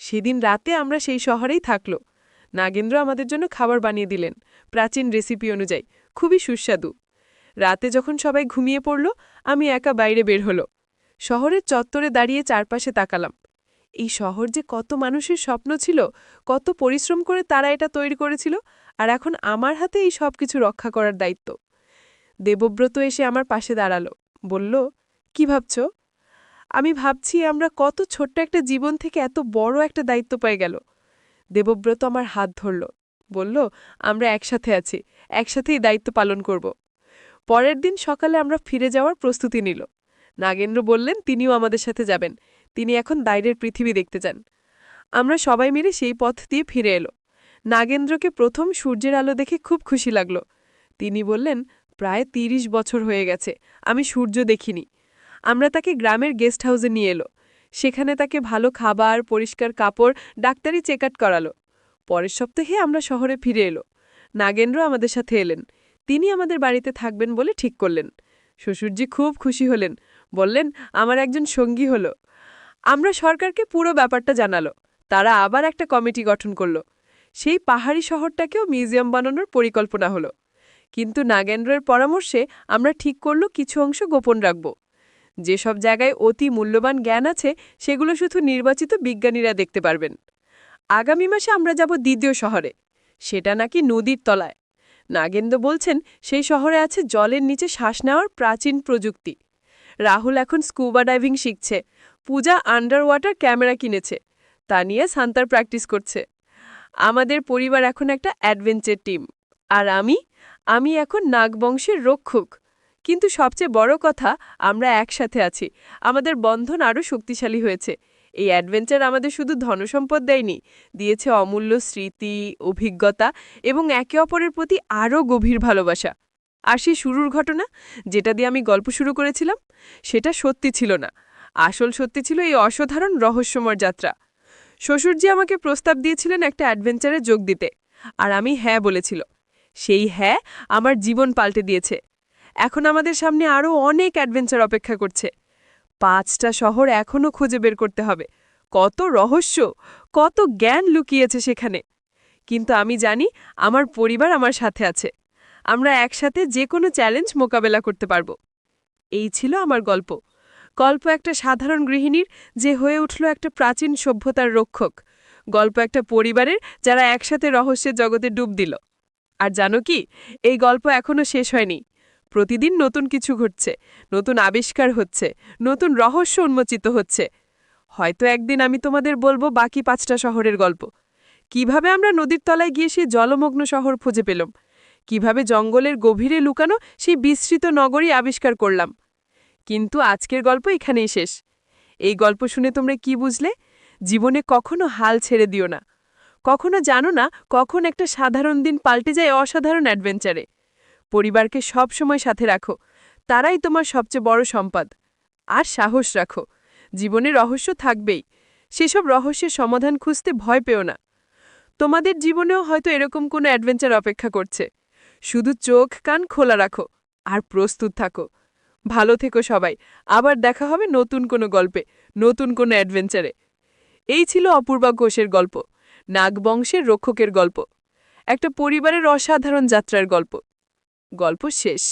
সেদিন রাতে আমরা সেই শহরেই থাকল। নাগেন্দ্র আমাদের জন্য খাবার বানিয়ে দিলেন, প্রাচীন রেসিপি অনুযায়ী, খুবই সুস্বাদু। রাতে যখন সবাই ঘুমিয়ে পড়ল, আমি একা বাইরে বের হলো। শহরের চত্বরে দাঁড়িয়ে চারপাশে তাকালাম। এই শহর যে কত মানুষের স্বপ্ন ছিল, কত পরিশ্রম করে তারা এটা তৈরি করেছিল, আর এখন আমার হাতে এই সব কিছু রক্ষা করার দায়িত্ব। দেবব্রত এসে আমার পাশে দাঁড়ালো, বলল, কি ভাবছ? আমি ভাবছি আমরা কত ছোট্ট একটা জীবন থেকে এত বড় একটা দায়িত্ব পেয়ে গেল। দেবব্রত আমার হাত ধরল, বলল, আমরা একসাথে আছি, একসাথেই দায়িত্ব পালন করব। পরের দিন সকালে আমরা ফিরে যাওয়ার প্রস্তুতি নিল। নাগেন্দ্র বললেন তিনিও আমাদের সাথে যাবেন, তিনি এখন বাইরের পৃথিবী দেখতে চান। আমরা সবাই মিলে সেই পথ দিয়ে ফিরে এলো। নাগেন্দ্রকে প্রথম সূর্যের আলো দেখে খুব খুশি লাগল। তিনি বললেন, প্রায় ৩০ বছর হয়ে গেছে আমি সূর্য দেখিনি। আমরা তাকে গ্রামের গেস্ট হাউসে নিয়ে এলো। সেখানে তাকে ভালো খাবার, পরিষ্কার কাপড়, ডাক্তারি চেকআপ করালো। পরের সপ্তাহে আমরা শহরে ফিরে এলো। নাগেন্দ্র আমাদের সাথে এলেন, তিনি আমাদের বাড়িতে থাকবেন বলে ঠিক করলেন। শ্বশুরজি খুব খুশি হলেন, বললেন, আমার একজন সঙ্গী হলো। আমরা সরকারকে পুরো ব্যাপারটা জানালো। তারা আবার একটা কমিটি গঠন করল। সেই পাহাড়ি শহরটাকেও মিউজিয়াম বানানোর পরিকল্পনা হলো। কিন্তু নাগেন্দ্রের পরামর্শে আমরা ঠিক করল কিছু অংশ গোপন রাখব। যেসব জায়গায় অতি মূল্যবান জ্ঞান আছে সেগুলো শুধু নির্বাচিত বিজ্ঞানীরা দেখতে পারবেন। আগামী মাসে আমরা যাব দ্বিতীয় শহরে, সেটা নাকি নদীর তলায়। নাগেন্দ্র বলছেন সেই শহরে আছে জলের নিচে শ্বাস নেওয়ার প্রাচীন প্রযুক্তি। রাহুল এখন স্কুবা ডাইভিং শিখছে, পূজা আন্ডার ওয়াটার ক্যামেরা কিনেছে, তা নিয়ে সাঁতার প্র্যাকটিস করছে। আমাদের পরিবার এখন একটা অ্যাডভেঞ্চার টিম, আর আমি এখন নাগবংশের রক্ষক। কিন্তু সবচেয়ে বড় কথা, আমরা একসাথে আছি, আমাদের বন্ধন আরও শক্তিশালী হয়েছে। এই অ্যাডভেঞ্চার আমাদের শুধু ধনসম্পদ দেয়নি, দিয়েছে অমূল্য স্মৃতি, অভিজ্ঞতা এবং একে অপরের প্রতি আরও গভীর ভালোবাসা। আর সেই শুরুর ঘটনা, যেটা দিয়ে আমি গল্প শুরু করেছিলাম, সেটা সত্যি ছিল না। আসল সত্যি ছিল এই অসাধারণ রহস্যময় যাত্রা। শ্বশুরজি আমাকে প্রস্তাব দিয়েছিলেন একটা অ্যাডভেঞ্চারে যোগ দিতে, আর আমি হ্যাঁ বলেছিল। সেই হ্যাঁ আমার জীবন পাল্টে দিয়েছে। এখন আমাদের সামনে আরও অনেক অ্যাডভেঞ্চার অপেক্ষা করছে। 5টা শহর এখনও খুঁজে বের করতে হবে। কত রহস্য, কত জ্ঞান লুকিয়েছে সেখানে। কিন্তু আমি জানি আমার পরিবার আমার সাথে আছে। আমরা একসাথে যে কোনো চ্যালেঞ্জ মোকাবেলা করতে পারব। এই ছিল আমার গল্প। গল্প একটা সাধারণ গৃহিণীর যে হয়ে উঠল একটা প্রাচীন সভ্যতার রক্ষক। গল্প একটা পরিবারের যারা একসাথে রহস্যের জগতে ডুব দিল। আর জানো কি, এই গল্প এখনও শেষ হয়নি। প্রতিদিন নতুন কিছু ঘটছে, নতুন আবিষ্কার হচ্ছে, নতুন রহস্য উন্মোচিত হচ্ছে। হয়তো একদিন আমি তোমাদের বলবো বাকি 5টা শহরের গল্প। কিভাবে আমরা নদীর তলায় গিয়ে সেই জলমগ্ন শহর খুঁজে পেলাম, কিভাবে জঙ্গলের গভীরে লুকানো সেই বিস্তৃত নগরী আবিষ্কার করলাম। কিন্তু আজকের গল্প এখানেই শেষ। এই গল্প শুনে তোমরা কি বুঝলে? জীবনে কখনো হাল ছেড়ে দিও না। কখনো জানো না কখন একটা সাধারণ দিন পাল্টে যায় অসাধারণ অ্যাডভেঞ্চারে। পরিবারকে সব সময় সাথে রাখো, তারাই তোমার সবচেয়ে বড় সম্পদ। আর সাহস রাখো, জীবনে রহস্য থাকবেই, সেসব রহস্যের সমাধান খুঁজতে ভয় পেও না। তোমাদের জীবনেও হয়তো এরকম কোনো অ্যাডভেঞ্চার অপেক্ষা করছে। শুধু চোখ কান খোলা রাখো আর প্রস্তুত থাকো। ভালো থেকো সবাই, আবার দেখা হবে নতুন কোনো গল্পে, নতুন কোনো অ্যাডভেঞ্চারে। এই ছিল অপূর্বা ঘোষের গল্প, নাগবংশের রক্ষকের গল্প, একটা পরিবারের অসাধারণ যাত্রার গল্প। গল্প শেষ।